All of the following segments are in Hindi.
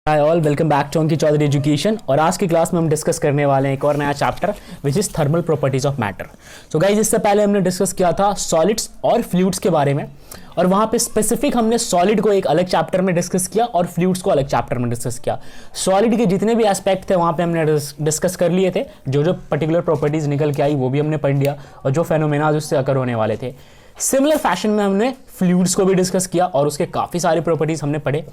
Hi all, welcome back to Ankit Chaudhary education. और आज की क्लास में हम डिस्कस करने वाले हैं एक और नया chapter which is thermal properties of matter. So guys, इससे पहले हमने डिस्कस किया था सॉलिड्स और फ्लूइड्स के बारे में, और वहां पे स्पेसिफिक हमने सॉलिड को एक अलग चैप्टर में डिस्कस किया और फ्लूइड्स को अलग चैप्टर में डिस्कस किया। सॉलिड के जितने भी एस्पेक्ट थे वहां पे हमने डिस्कस कर लिए थे, जो पर्टिकुलर प्रॉपर्टीज निकल के आई वो भी हमने पढ़ लिया, और जो फेनोमेना उससे अकर होने वाले थे। सिमिलर फैशन में हमने फ्लूइड्स को भी डिस्कस किया और उसके काफी सारे प्रॉपर्टीज हमने पढ़े।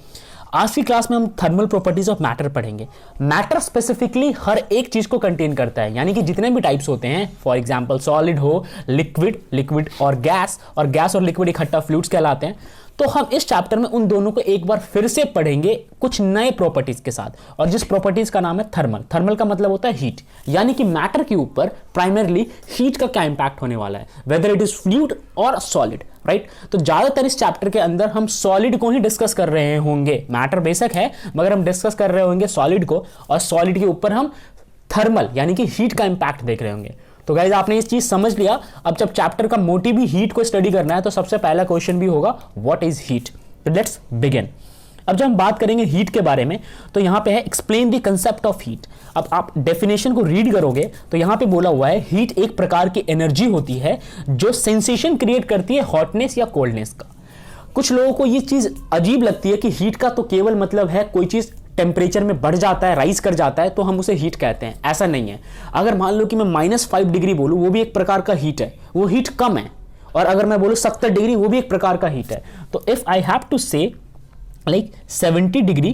आज की क्लास में हम थर्मल प्रॉपर्टीज ऑफ मैटर पढ़ेंगे। मैटर स्पेसिफिकली हर एक चीज को कंटेन करता है, यानी कि जितने भी टाइप्स होते हैं, फॉर एग्जांपल सॉलिड हो, लिक्विड और गैस और लिक्विड इकट्ठा फ्लूइड्स कहलाते हैं। तो हम इस चैप्टर में उन दोनों को एक बार फिर से पढ़ेंगे कुछ नए प्रॉपर्टीज के साथ, और जिस प्रॉपर्टीज का नाम है थर्मल। थर्मल का मतलब होता है हीट, यानी कि मैटर के ऊपर प्राइमरली हीट का क्या इंपैक्ट होने वाला है, वेदर इट इज फ्लूइड और सॉलिड, राइट। तो ज्यादातर इस चैप्टर के अंदर हम सॉलिड को ही डिस्कस कर रहे होंगे। मैटर बेसिक है मगर हम डिस्कस कर रहे होंगे सॉलिड को, और सॉलिड के ऊपर हम थर्मल यानी कि हीट का इंपैक्ट देख रहे होंगे। तो गाइज, आपने इस चीज समझ लिया। अब जब चैप्टर का मोटिव भी हीट को स्टडी करना है तो सबसे पहला क्वेश्चन भी होगा व्हाट इज हीट। तो लेट्स बिगिन। अब जब हम बात करेंगे हीट के बारे में तो यहां पे है explain the concept of heat. अब आप डेफिनेशन को रीड करोगे तो यहां पे बोला हुआ है हीट एक प्रकार की एनर्जी होती है जो सेंसेशन क्रिएट करती है हॉटनेस या कोल्डनेस का। कुछ लोगों को ये चीज अजीब लगती है कि हीट का तो केवल मतलब है कोई चीज टेम्परेचर में बढ़ जाता है, राइज कर जाता है तो हम उसे हीट कहते हैं। ऐसा नहीं है। अगर मान लो कि मैं -5 डिग्री बोलूं, वो भी एक प्रकार का हीट है, वो हीट कम है। और अगर मैं बोलूं 70 डिग्री, वो भी एक प्रकार का हीट है। तो इफ आई हैव टू से like 70 degree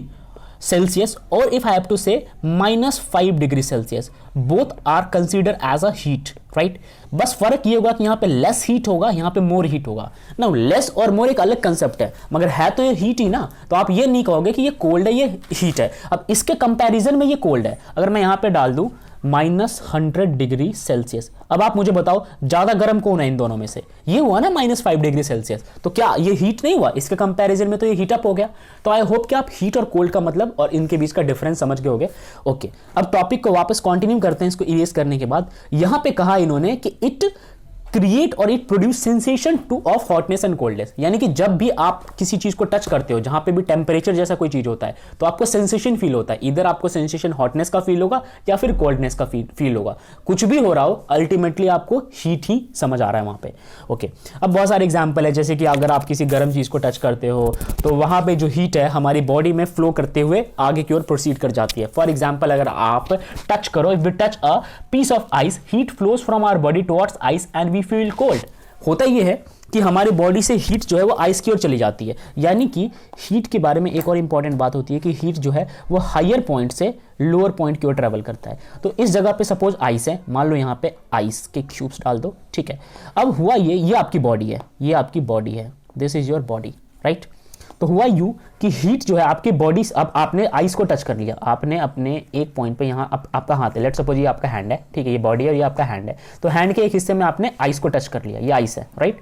Celsius or if I have to say -5 degree Celsius, both are considered as a heat, right? बस फर्क ये होगा कि यहाँ पे लेस हीट होगा, यहाँ पे मोर हीट होगा ना। लेस और मोर एक अलग कंसेप्ट है, मगर है तो ये हीट ही ना। तो आप ये नहीं कहोगे कि ये कोल्ड है, ये हीट है। अब इसके कंपैरिजन में ये कोल्ड है। अगर मैं यहाँ पे डाल दूं -100 डिग्री सेल्सियस, अब आप मुझे बताओ ज्यादा गर्म कौन है इन दोनों में से? ये हुआ ना -5 डिग्री सेल्सियस। तो क्या ये हीट नहीं हुआ? इसके कंपैरिजन में तो ये हीट अप हो गया। तो आई होप कि आप हीट और कोल्ड का मतलब और इनके बीच का डिफरेंस समझ गए होंगे। ओके, अब टॉपिक को वापस कंटिन्यू करते हैं। इसको इरेज करने के बाद यहां पे कहा इन्होंने कि इट क्रिएट और it produce sensation two of hotness and coldness, यानी कि जब भी आप किसी चीज को टच करते हो जहां पे भी टेम्परेचर जैसा कोई चीज होता है तो आपको सेंसेशन फील होता है। इधर आपको सेंसेशन हॉटनेस का फील होगा या फिर कोल्डनेस का फील होगा। कुछ भी हो रहा हो, अल्टीमेटली आपको हीट ही समझ आ रहा है वहां पे। ओके, अब बहुत सारे एग्जांपल है, जैसे कि अगर आप किसी गर्म चीज को टच करते हो तो वहां पे जो हीट है हमारी बॉडी में फ्लो करते हुए आगे की ओर प्रोसीड कर जाती है। फॉर एग्जाम्पल, अगर आप टच करो, if we touch a piece of ice, heat flows from our body towards ice and we feel cold. होता यह है कि हमारी बॉडी से हीट जो है वो आइस की ओर चली जाती है। यानी कि हीट के बारे में एक और इंपॉर्टेंट बात होती है कि हीट जो है वो हायर पॉइंट से लोअर पॉइंट की ओर ट्रेवल करता है। तो इस जगह पे सपोज आइस है, मान लो यहाँ पे आइस के क्यूब्स डाल दो, ठीक है। अब हुआ ये आपकी बॉडी है, ये आपकी बॉडी है, this is your body, right. तो हुआ यूं कि हीट जो है आपकी बॉडी, अब आपने आइस को टच कर लिया, आपने अपने एक पॉइंट पे, यहाँ आपका हाथ है, लेट्स सपोज ये आपका हैंड है, ठीक है, ये बॉडी है और ये आपका हैंड है। तो हैंड के एक हिस्से में आपने आइस को टच कर लिया, ये आइस है, राइट।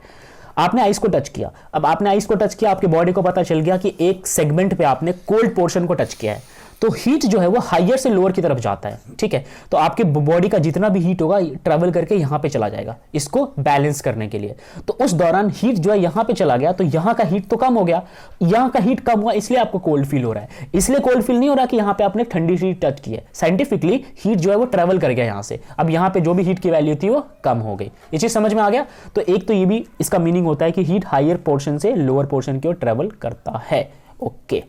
आपने आइस को टच किया। अब आपने आइस को टच किया, आपकी बॉडी को पता चल गया कि एक सेगमेंट पे आपने कोल्ड पोर्शन को टच किया है। तो हीट जो है वो हायर से लोअर की तरफ जाता है, ठीक है। तो आपके बॉडी का जितना भी हीट होगा ट्रैवल करके यहां पे चला जाएगा, इसको बैलेंस करने के लिए। तो उस दौरान हीट जो है यहां पे चला गया तो यहां का हीट तो कम हो गया, यहां का हीट कम हुआ, इसलिए आपको कोल्ड फील हो रहा है। इसलिए कोल्ड फील नहीं हो रहा कि यहां पे आपने ठंडी हीट टच की है। साइंटिफिकली हीट जो है वो ट्रैवल कर गया यहां से, अब यहां पे जो भी हीट की वैल्यू थी वो कम हो गई। ये चीज समझ में आ गया? तो एक तो ये भी इसका मीनिंग होता है कि हीट हायर पोर्शन से लोअर पोर्शन की ओर ट्रैवल करता है। ओके,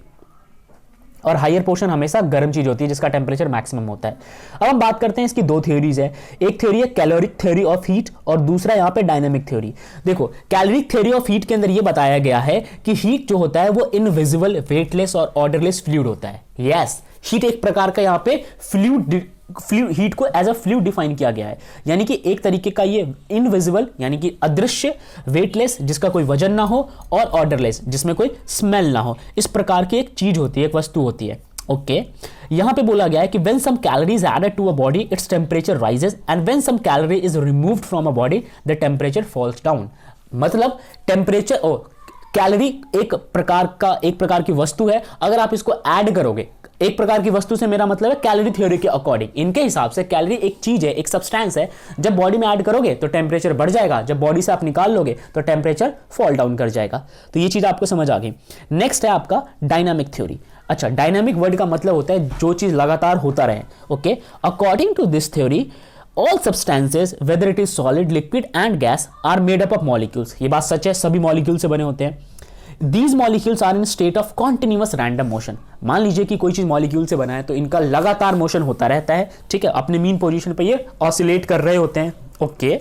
और हायर पोर्शन हमेशा गर्म चीज होती है जिसका टेम्परेचर मैक्सिमम होता है। अब हम बात करते हैं इसकी दो थ्योरीज है। एक थ्योरी है कैलोरिक थ्योरी ऑफ हीट और दूसरा यहां पे डायनामिक थ्योरी। देखो, कैलोरिक थ्योरी ऑफ हीट के अंदर यह बताया गया है कि हीट जो होता है वो इनविजिबल, वेटलेस और ऑर्डरलेस फ्लूइड होता है। यस, हीट एक प्रकार का यहां पे फ्लूइड हीट को एज अ फ्लूइड डिफाइन किया गया है, यानी कि एक तरीके का ये इनविजिबल यानी कि अदृश्य, वेटलेस जिसका कोई वजन ना हो, और ऑर्डरलेस जिसमें कोई स्मेल ना हो। इस प्रकार की एक चीज होती है, एक वस्तु होती है। ओके, यहां पे बोला गया है कि when some calories added to a body its temperature rises and when some calorie is removed from a body the temperature falls down. मतलब टेम्परेचर कैलोरी एक प्रकार की वस्तु है, अगर आप इसको ऐड करोगे, एक प्रकार की वस्तु से मेरा मतलब है कैलोरी थ्योरी के अकॉर्डिंग, इनके हिसाब से कैलोरी एक चीज है, एक सब्सटेंस है। जब बॉडी में ऐड करोगे तो टेम्परेचर बढ़ जाएगा, जब बॉडी से आप निकाल लोगे तो टेम्परेचर फॉल डाउन कर जाएगा। तो ये चीज आपको समझ आ गई। नेक्स्ट है आपका डायनामिक थ्योरी। अच्छा, डायनामिक वर्ड का मतलब होता है जो चीज लगातार होता रहे। Okay, according to this theory all substances whether it is solid, liquid and gas are made up of molecules. ये बात सच है, सभी मॉलिक्यूल से बने होते हैं। These molecules are in state of continuous random motion। मान लीजिए कि कोई चीज मॉलिक्यूल से बना है तो इनका लगातार मोशन होता रहता है, ठीक है, अपने मीन पोजीशन पे ये ऑसिलेट कर रहे होते हैं। Okay,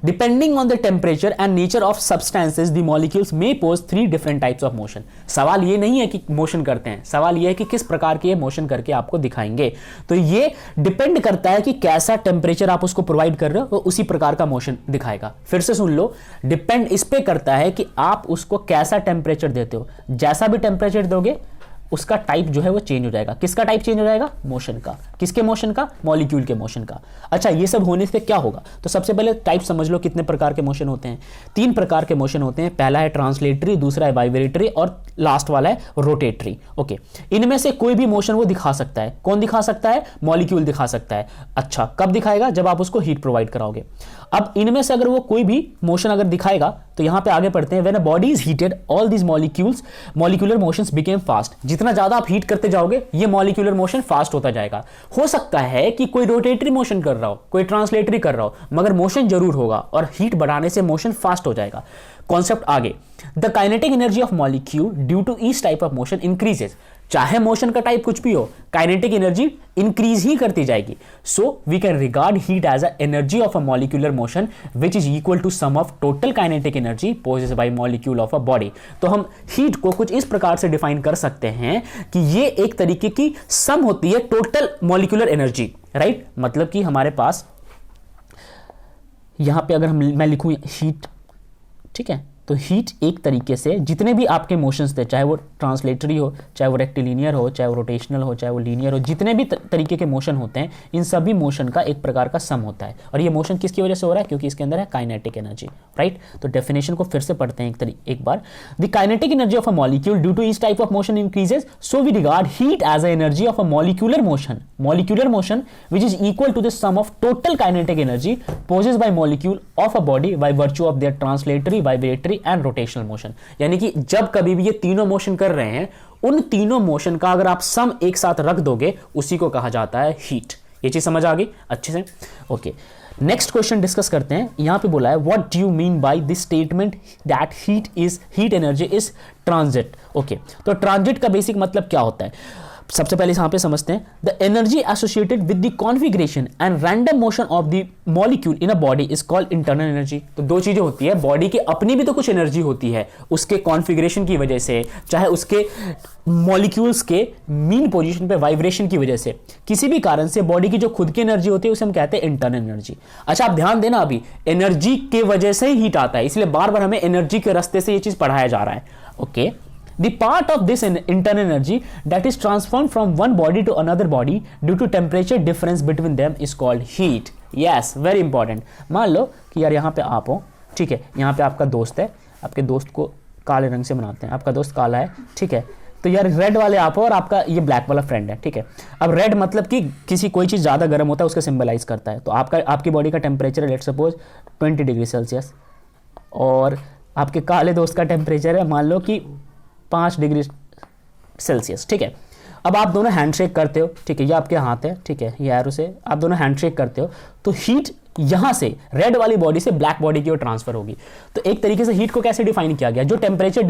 depending on the temperature and nature of substances the molecules may pose 3 different types of motion. सवाल ये नहीं है कि मोशन करते हैं, सवाल ये है कि किस प्रकार के ये मोशन करके आपको दिखाएंगे। तो ये डिपेंड करता है कि कैसा टेम्परेचर आप उसको प्रोवाइड कर रहे हो, वो उसी प्रकार का मोशन दिखाएगा। फिर से सुन लो, डिपेंड इस पे करता है कि आप उसको कैसा टेम्परेचर देते हो। जैसा भी टेम्परेचर दोगे उसका टाइप जो है वो चेंज हो जाएगा। किसका टाइप चेंज हो जाएगा? मोशन का। किसके मोशन का? मॉलिक्यूल के मोशन का। अच्छा, ये सब होने से क्या होगा? तो सबसे पहले टाइप समझ लो, कितने प्रकार के मोशन होते हैं। 3 प्रकार के मोशन होते हैं। पहला है ट्रांसलेटरी, दूसरा है वाइब्रेटरी और लास्ट वाला है रोटेटरी। ओके, इनमें से कोई भी मोशन वो दिखा सकता है। कौन दिखा सकता है? मॉलिक्यूल दिखा सकता है। अच्छा, कब दिखाएगा? जब आप उसको हीट प्रोवाइड कराओगे। अब इनमें से अगर वो कोई भी मोशन अगर दिखाएगा तो यहां पे आगे पढ़ते हैं, when a body is heated all these molecular motions became fast. जितना ज्यादा आप हीट करते जाओगे ये मॉलिक्यूलर मोशन फास्ट होता जाएगा। हो सकता है कि कोई रोटेटरी मोशन कर रहा हो, कोई ट्रांसलेटरी कर रहा हो, मगर मोशन जरूर होगा और हीट बढ़ाने से मोशन फास्ट हो जाएगा। कॉन्सेप्ट आगे, the kinetic energy of molecule due to each type of motion increases. चाहे मोशन का टाइप कुछ भी हो, काइनेटिक एनर्जी इंक्रीज ही करती जाएगी। So we can regard heat as a energy of a molecular motion which is equal to sum of total kinetic energy possessed by molecule of a body. तो हम हीट को कुछ इस प्रकार से डिफाइन कर सकते हैं कि ये एक तरीके की सम होती है टोटल मॉलिक्यूलर एनर्जी, राइट। मतलब कि हमारे पास यहां पे अगर मैं लिखूं हीट, ठीक है, तो हीट एक तरीके से जितने भी आपके मोशंस थे, चाहे वो ट्रांसलेटरी हो, चाहे वो रेक्टिलिनियर हो, चाहे वो रोटेशनल हो, चाहे वो लीनियर हो, जितने भी तरीके के मोशन होते हैं, इन सभी मोशन का एक प्रकार का सम होता है। और ये मोशन किसकी वजह से हो रहा है? क्योंकि इसके अंदर है काइनेटिक एनर्जी, राइट। तो डेफिनेशन को फिर से पढ़ते हैं एक बार। The kinetic energy of a molecule due to each type of motion increases, so we regard heat as a energy of a molecular motion which is equal to the sum of total kinetic energy possessed by molecule of a body by virtue of their translatory, vibratory and rotational motion। यानी कि जब कभी भी ये तीनों मोशन कर रहे हैं, उन तीनों मोशन का अगर आप सम एक साथ रख दोगे, उसी को कहा जाता है हीट। ये चीज समझ आ गई अच्छे से? ओके, नेक्स्ट क्वेश्चन डिस्कस करते हैं। यहां पे बोला है what do you mean by this statement that heat energy is transit. Okay, तो ट्रांजिट का बेसिक मतलब क्या होता है? सबसे पहले यहां पे समझते हैं। The energy associated with the configuration and random motion of the molecule in a body is called internal energy. तो दो चीजें होती है, बॉडी की अपनी भी तो कुछ एनर्जी होती है, उसके कॉन्फिगरेशन की वजह से, चाहे उसके मॉलिक्यूल्स के मीन पोजीशन पे वाइब्रेशन की वजह से, किसी भी कारण से बॉडी की जो खुद की एनर्जी होती है उसे हम कहते हैं इंटरनल एनर्जी। अच्छा, आप ध्यान देना, अभी एनर्जी के वजह से ही हीट आता है, इसलिए बार बार हमें एनर्जी के रास्ते से ये चीज पढ़ाया जा रहा है। Okay, the part of this internal energy that is transformed from one body to another body due to temperature difference between them is called heat। yes, very important। मान लो कि यार यहाँ पे आप हो, ठीक है, यहाँ पे आपका दोस्त है, आपके दोस्त को काले रंग से बनाते हैं, आपका दोस्त काला है, ठीक है, तो यार रेड वाले आप हो और आपका ये ब्लैक वाला फ्रेंड है, ठीक है। अब रेड मतलब कि किसी कोई चीज़ ज़्यादा गर्म होता है उसका सिंबलाइज करता है। तो आपकी बॉडी का temperature let suppose 20 degree Celsius और आपके काले दोस्त का टेम्परेचर है मान लो कि 5 डिग्री सेल्सियस, ठीक है। अब आप दोनों हैंडशेक करते हो, ठीक है, ये आपके हाथ है, ठीक है, ये एरो से आप दोनों हैंडशेक करते हो, तो हीट यहां से रेड वाली बॉडी से ब्लैक बॉडी की ओर ट्रांसफर होगी। तो एक तरीके से हीट को कैसे डिफाइन किया गया? जो टेम्परेचर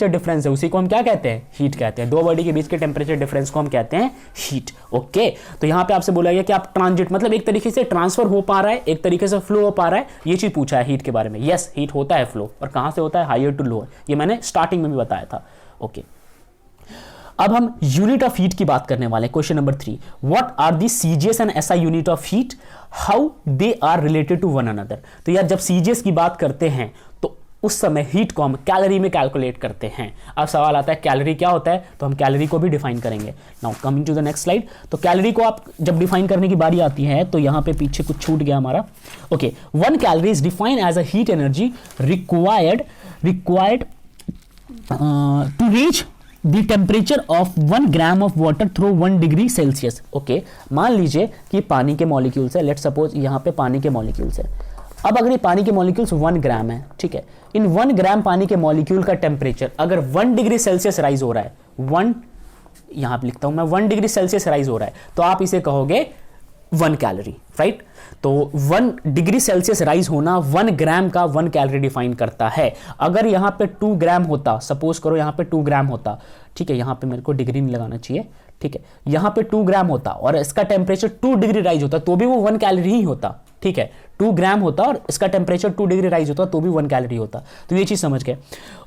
डिफरेंस है उसी को हम क्या कहते हैं? हीट कहते हैं। दो बॉडी के बीच के टेम्परेचर डिफरेंस को हम कहते हैं हीट। ओके, तो यहां पे आपसे बोला गया कि आप ट्रांजिट मतलब एक तरीके से ट्रांसफर हो पा रहा है, एक तरीके से फ्लो हो पा रहा है, ये चीज पूछा है हीट के बारे में। यस, हीट होता है फ्लो, और कहां से होता है? हायर टू लोअर, ये मैंने स्टार्टिंग में भी बताया था। ओके, अब हम यूनिट ऑफ हीट की बात करने वाले हैं। Question number 3, what are the CGS and SI unit of heat, how they are related to one another. तो यार जब सीजीएस की बात करते हैं तो उस समय हीट को हम कैलोरी में कैलकुलेट करते हैं। अब सवाल आता है कैलोरी क्या होता है, तो हम कैलोरी को भी डिफाइन करेंगे। Now coming to the next slide. तो कैलोरी को आप जब डिफाइन करने की बारी आती है तो यहां पे पीछे कुछ छूट गया हमारा। Okay, 1 calorie is defined as a heat energy required to reach the temperature of 1 gram of water through 1 degree Celsius. Okay, मान लीजिए कि पानी के मॉलिक्यूल्स है, लेट सपोज यहां पे पानी के मॉलिक्यूल्स है, अब अगर ये पानी के मॉलिक्यूल्स 1 ग्राम है, ठीक है, इन 1 ग्राम पानी के मॉलिक्यूल का टेम्परेचर अगर 1 डिग्री सेल्सियस राइज हो रहा है, 1 यहां पे लिखता हूं मैं, 1 डिग्री सेल्सियस राइज हो रहा है, तो आप इसे कहोगे 1 कैलोरी, राइट। तो 1 डिग्री सेल्सियस राइज होना 1 ग्राम का 1 कैलोरी डिफाइन करता है। अगर यहां पे 2 ग्राम होता, सपोज करो यहां पे 2 ग्राम होता, ठीक है, यहां पे मेरे को डिग्री नहीं लगाना चाहिए, ठीक है, यहां पे 2 ग्राम होता और इसका टेम्परेचर 2 डिग्री राइज होता तो भी वो 1 कैलोरी ही होता, ठीक है। 2 ग्राम होता और इसका टेम्परेचर 2 डिग्री राइज होता तो भी 1 कैलोरी होता। तो ये चीज समझ गए,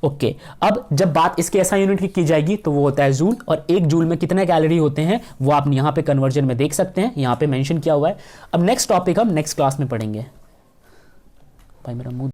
ओके। अब जब बात इसके ऐसा यूनिट की जाएगी तो वो होता है जूल, और 1 जूल में कितने कैलोरी होते हैं वो आप यहां पे कन्वर्जन में देख सकते हैं, यहां पे मेंशन किया हुआ है। अब नेक्स्ट टॉपिक हम नेक्स्ट क्लास में पढ़ेंगे। भाई मेरा मुंह